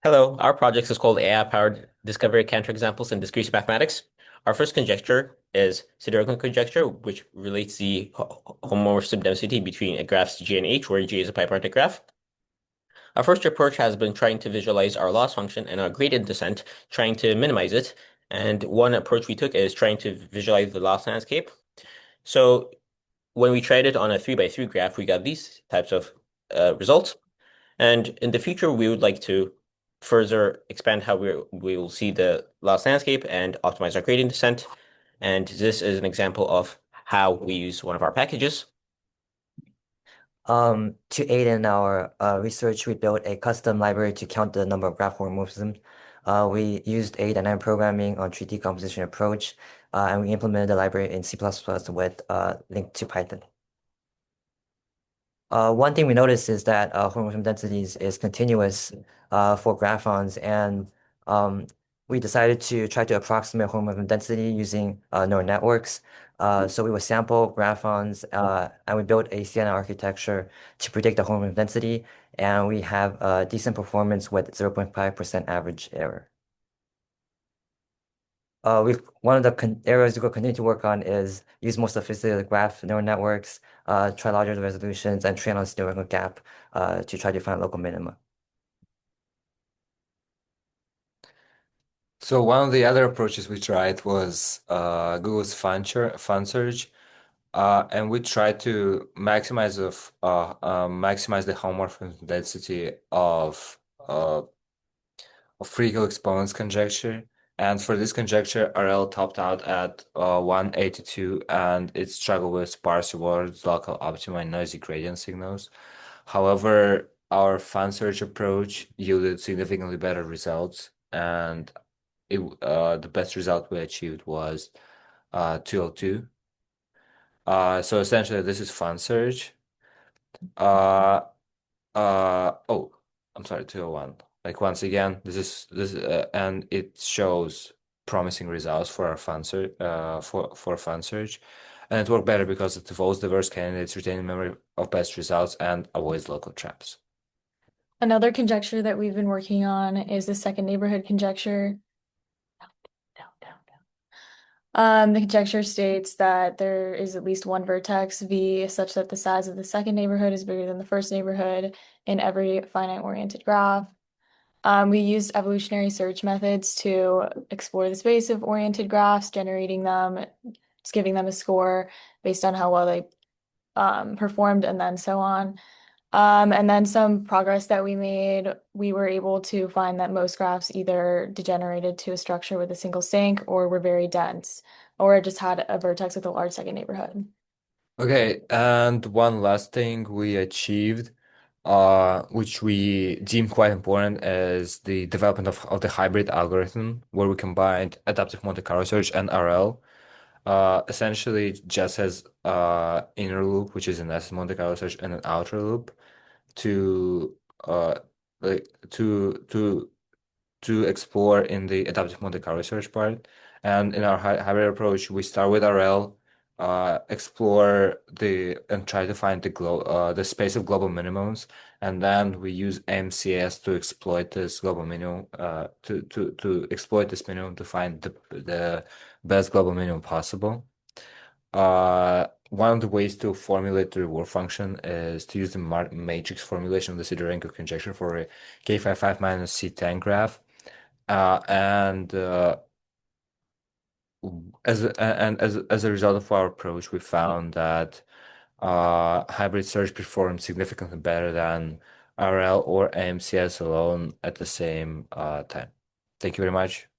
Hello, our project is called AI-powered discovery counterexamples in discrete mathematics. Our first conjecture is Siderical conjecture, which relates the homomorphism density between a graphs G and H, where G is a bipartite graph. Our first approach has been trying to visualize our loss function and our gradient descent, trying to minimize it. And one approach we took is trying to visualize the loss landscape. So when we tried it on a 3 by 3 graph, we got these types of results. And in the future, we would like to further expand how we will see the loss landscape and optimize our gradient descent. And this is an example of how we use one of our packages. To aid in our research, we built a custom library to count the number of graph homomorphisms. We used A dynamic programming on tree decomposition approach, and we implemented the library in C++ with link to Python. One thing we noticed is that homomorphism densities is continuous for graphons, and we decided to try to approximate homomorphism density using neural networks. So we would sample graphons, and we built a CNN architecture to predict the homomorphism density, and we have decent performance with 0.5% average error. One of the areas we will continue to work on is use more sophisticated graph neural networks, try larger resolutions, and train on theoretical gap to try to find local minima. So one of the other approaches we tried was Google's fun search, and we tried to maximize the homomorphism density of free exponents conjecture. And for this conjecture, RL topped out at 182, and it struggled with sparse rewards, local optima, and noisy gradient signals. However, our fun search approach yielded significantly better results, and the best result we achieved was 202. So essentially, this is fun search. Uh, oh, I'm sorry, 201. Like once again, and it shows promising results for our fun search, for fun search, and it worked better because it involves diverse candidates, retaining memory of best results, and avoids local traps. Another conjecture that we've been working on is the second neighborhood conjecture. The conjecture states that there is at least one vertex V such that the size of the second neighborhood is bigger than the first neighborhood in every finite-oriented graph. We used evolutionary search methods to explore the space of oriented graphs, generating them, just giving them a score based on how well they performed, and then so on. And then some progress that we made, we were able to find that most graphs either degenerated to a structure with a single sink or were very dense, or just had a vertex with a large second neighborhood. Okay, and one last thing we achieved, which we deem quite important, is the development of the hybrid algorithm, where we combined adaptive Monte Carlo search and RL. Essentially, it just has inner loop, which is an S Monte Carlo search, and an outer loop to uh like to explore in the adaptive Monte Carlo search part. And in our hybrid approach, we start with RL, explore and try to find the space of global minimums, and then we use MCS to exploit this global minimum, to exploit this minimum to find the best global minimum possible. One of the ways to formulate the reward function is to use the matrix formulation of the Sidorenko conjecture for a K55 minus C10 graph. And as a result of our approach, we found that hybrid search performed significantly better than RL or AMCS alone at the same time. Thank you very much.